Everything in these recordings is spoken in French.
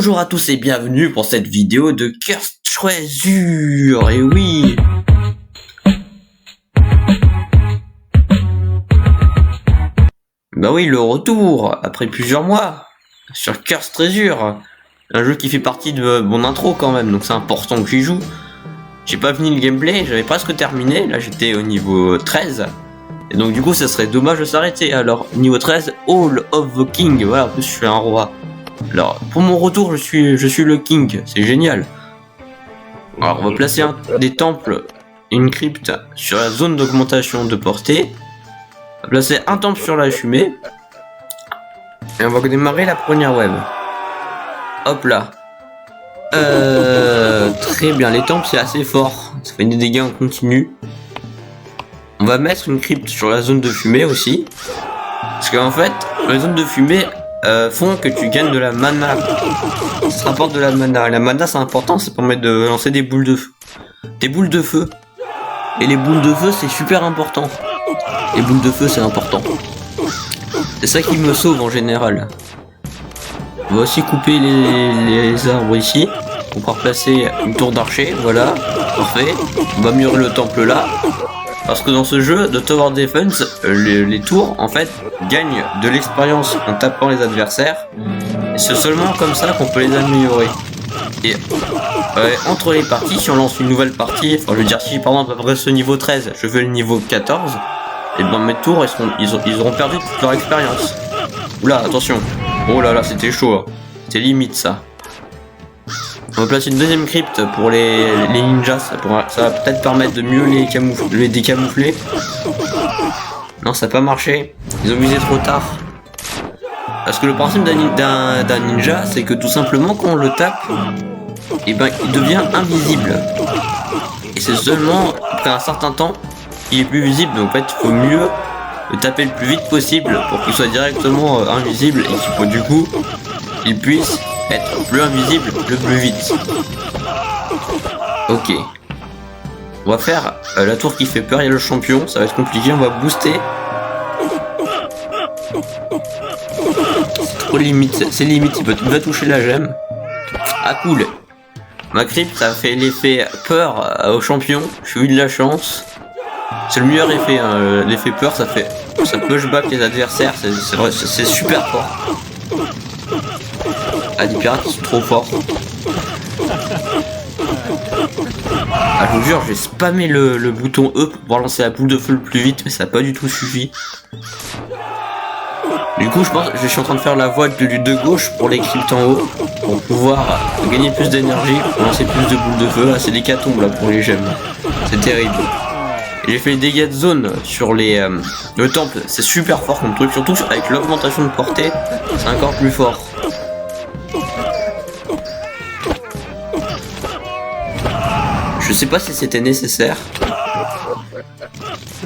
Bonjour à tous et bienvenue pour cette vidéo de Cursed Treasure. Et oui, bah oui, le retour après plusieurs mois sur Cursed Treasure, un jeu qui fait partie de mon intro quand même, donc c'est important que j'y joue. J'ai pas fini le gameplay, j'avais presque terminé, là j'étais au niveau 13. Et donc du coup ça serait dommage de s'arrêter. Alors niveau 13, Hall of the King, voilà, en plus je suis un roi. Alors pour mon retour je suis le king, c'est génial. Alors on va placer des temples et une crypte sur la zone d'augmentation de portée. On va placer un temple sur la fumée. Et on va démarrer la première web. Hop là. Très bien, les temples c'est assez fort, ça fait des dégâts en continu. On va mettre une crypte sur la zone de fumée aussi. Parce qu'en fait, les zones de fumée font que tu gagnes de la mana. Ça rapporte de la mana. La mana c'est important, ça permet de lancer des boules de feu. Des boules de feu. Et les boules de feu c'est super important. Les boules de feu c'est important. C'est ça qui me sauve en général. On va aussi couper les arbres ici. On va replacer une tour d'archer, voilà. Parfait. On va améliorer le temple là. Parce que dans ce jeu de Tower Defense, les tours en fait gagnent de l'expérience en tapant les adversaires. Et c'est seulement comme ça qu'on peut les améliorer. Et entre les parties, si on lance une nouvelle partie, enfin je veux dire si par exemple après ce niveau 13, je fais le niveau 14, et ben mes tours ils auront perdu toute leur expérience. Oula, attention. Oh là là, c'était chaud. Hein. C'était limite ça. On va placer une deuxième crypte pour les ninjas, ça va peut-être permettre de mieux les décamoufler. Non, ça n'a pas marché. Ils ont visé trop tard. Parce que le principe d'un ninja, c'est que tout simplement quand on le tape, et ben il devient invisible. Et c'est seulement après un certain temps qu'il est plus visible. Donc en fait, il faut mieux le taper le plus vite possible pour qu'il soit directement invisible et qu'il faut du coup il puisse être plus invisible le plus vite. Ok. On va faire la tour qui fait peur, il y a le champion, ça va être compliqué, on va booster. C'est trop limite, c'est limite, il va toucher la gemme. Ah cool. Ma crypte ça fait l'effet peur au champion, je suis eu de la chance. C'est le meilleur effet, hein. L'effet peur ça pushback les adversaires, c'est super fort. Ah, les pirates ils sont trop forts. Ah, je vous jure, j'ai spammé le bouton E pour pouvoir lancer la boule de feu le plus vite, mais ça n'a pas du tout suffi. Du coup, je pense que je suis en train de faire la voie de gauche pour les cryptes en haut, pour pouvoir gagner plus d'énergie, pour lancer plus de boules de feu. Ah, c'est l'hécatombe là pour les gemmes. C'est terrible. J'ai fait les dégâts de zone sur le temple, c'est super fort comme truc, surtout avec l'augmentation de portée, c'est encore plus fort. Je sais pas si c'était nécessaire.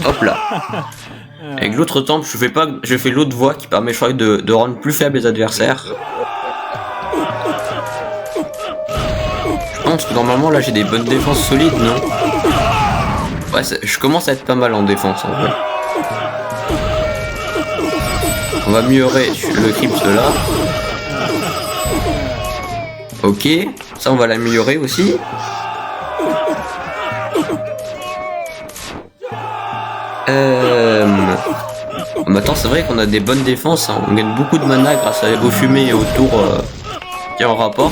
Hop là. Avec l'autre temple, je fais l'autre voie qui permet je crois de rendre plus faibles les adversaires. Je pense que normalement là j'ai des bonnes défenses solides, non? Ouais, je commence à être pas mal en défense en vrai. On va améliorer le crypte là. Ok, ça on va l'améliorer aussi. Maintenant c'est vrai qu'on a des bonnes défenses, hein. On gagne beaucoup de mana grâce aux fumées et aux tours qui en rapportent.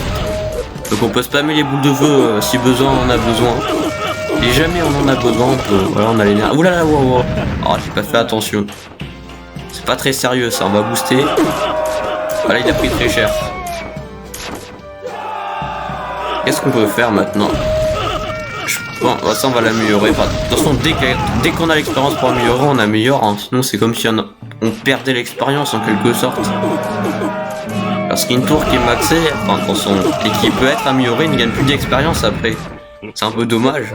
Donc on peut spammer les boules de feu si besoin on a besoin. Et jamais on en a besoin, voilà, on a l'énergie. Oulala, wow. Oh, j'ai pas fait attention. C'est pas très sérieux ça, on va booster. Voilà, il a pris très cher. Qu'est-ce qu'on peut faire maintenant? Bon, ça on va l'améliorer. Enfin, de toute façon, dès qu'on a l'expérience pour améliorer, on améliore. Hein. Sinon, c'est comme si on perdait l'expérience en quelque sorte. Parce qu'une tour qui est maxée, enfin, et qui peut être améliorée, il ne gagne plus d'expérience après. C'est un peu dommage.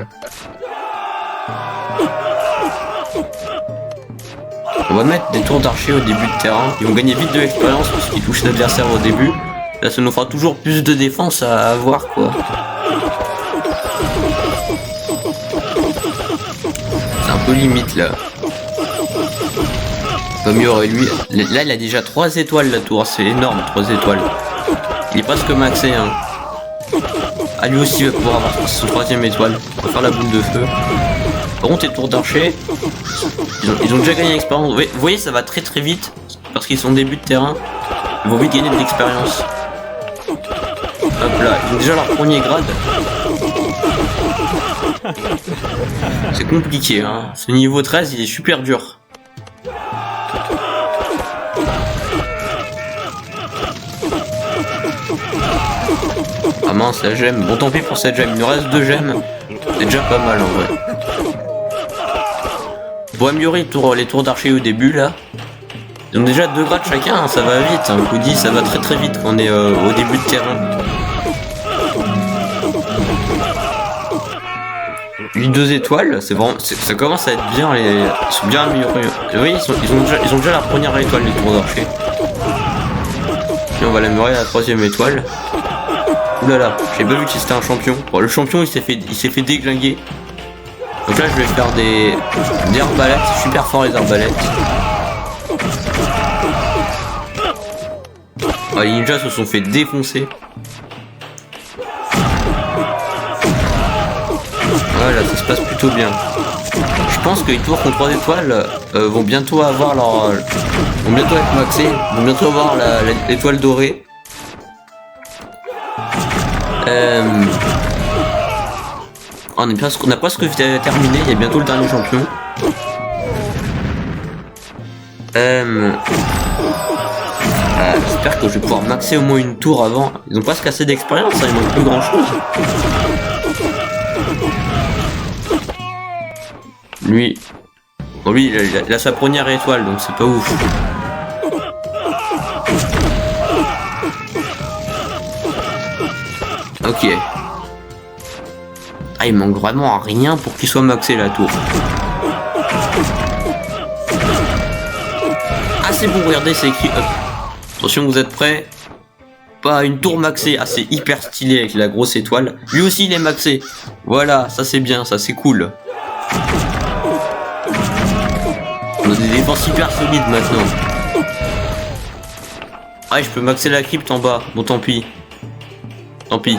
On va mettre des tours d'archer au début de terrain. Ils vont gagner vite de l'expérience parce qu'ils touchent l'adversaire au début. Là, ça nous fera toujours plus de défense à avoir, quoi. C'est un peu limite, là. On va améliorer lui. Là, il a déjà 3 étoiles, la tour. C'est énorme, 3 étoiles. Il est presque maxé, hein. Ah, lui aussi va pouvoir avoir son 3ème étoile. On va faire la boule de feu. Par contre, les tours d'archer, ils ont déjà gagné l'expérience. Vous voyez, ça va très très vite. Parce qu'ils sont au début de terrain. Ils vont vite gagner de l'expérience. Hop là, ils ont déjà leur premier grade. C'est compliqué, hein. Ce niveau 13, il est super dur. Ah mince, la gemme. Bon, tant pis pour cette gemme. Il nous reste 2 gemmes. C'est déjà pas mal en vrai. Pour améliorer les tours d'archer au début là. Ils ont déjà 2 grades chacun, hein, ça va vite. Hein. Je vous dis, ça va très très vite quand on est au début de terrain. Lui 2 étoiles, c'est vraiment, ça commence à être bien. Ils sont bien améliorés. Oui, ils ont déjà la première étoile les tours d'archer. Et on va l'améliorer à la 3ème étoile. Oulala, j'ai pas vu que c'était un champion. Bon, le champion il s'est fait déglinguer. Donc là je vais faire des arbalètes, super fort les arbalètes. Oh, les ninjas se sont fait défoncer. Voilà, ça se passe plutôt bien. Je pense que les tours contre 3 étoiles vont bientôt avoir vont bientôt être maxés, vont bientôt avoir l'étoile dorée. On a presque terminé, il y a bientôt le dernier champion. J'espère que je vais pouvoir maxer au moins une tour avant. Ils ont presque assez d'expérience, hein, il manque plus grand chose. Lui, bon, lui il a sa première étoile donc c'est pas ouf. Ok. Ah, il manque vraiment rien pour qu'il soit maxé la tour. Ah, c'est bon, regardez, c'est écrit. Hop. Attention, vous êtes prêts? Pas une tour maxée. Ah, c'est hyper stylé avec la grosse étoile. Lui aussi, il est maxé. Voilà, ça c'est bien, ça c'est cool. On a des défenses hyper solides maintenant. Ah, je peux maxer la crypte en bas. Bon, tant pis. Tant pis.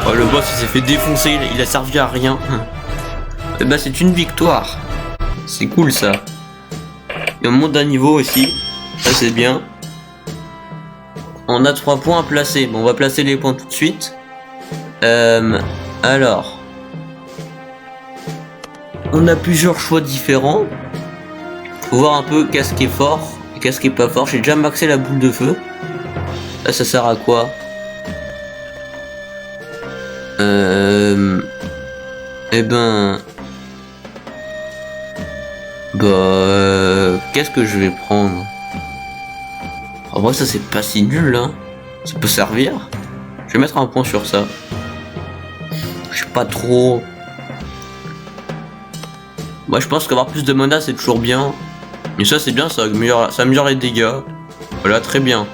Oh, le boss il s'est fait défoncer, il a servi à rien. Et bah c'est une victoire. C'est cool ça. Et on monte d'un niveau aussi. Ça c'est bien. On a 3 points à placer. Bon, on va placer les points tout de suite. Alors. On a plusieurs choix différents. Faut voir un peu qu'est-ce qui est fort et qu'est-ce qui est pas fort. J'ai déjà maxé la boule de feu. Là ça sert à quoi? Eh ben... qu'est-ce que je vais prendre? En vrai ça c'est pas si nul hein. Ça peut servir. Je vais mettre un point sur ça. Je sais pas trop... Moi je pense qu'avoir plus de mana c'est toujours bien. Mais ça c'est bien, ça améliore les dégâts. Voilà, très bien.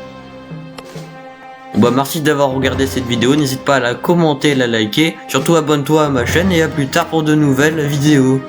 Bon bah merci d'avoir regardé cette vidéo, n'hésite pas à la commenter, la liker, surtout abonne-toi à ma chaîne et à plus tard pour de nouvelles vidéos.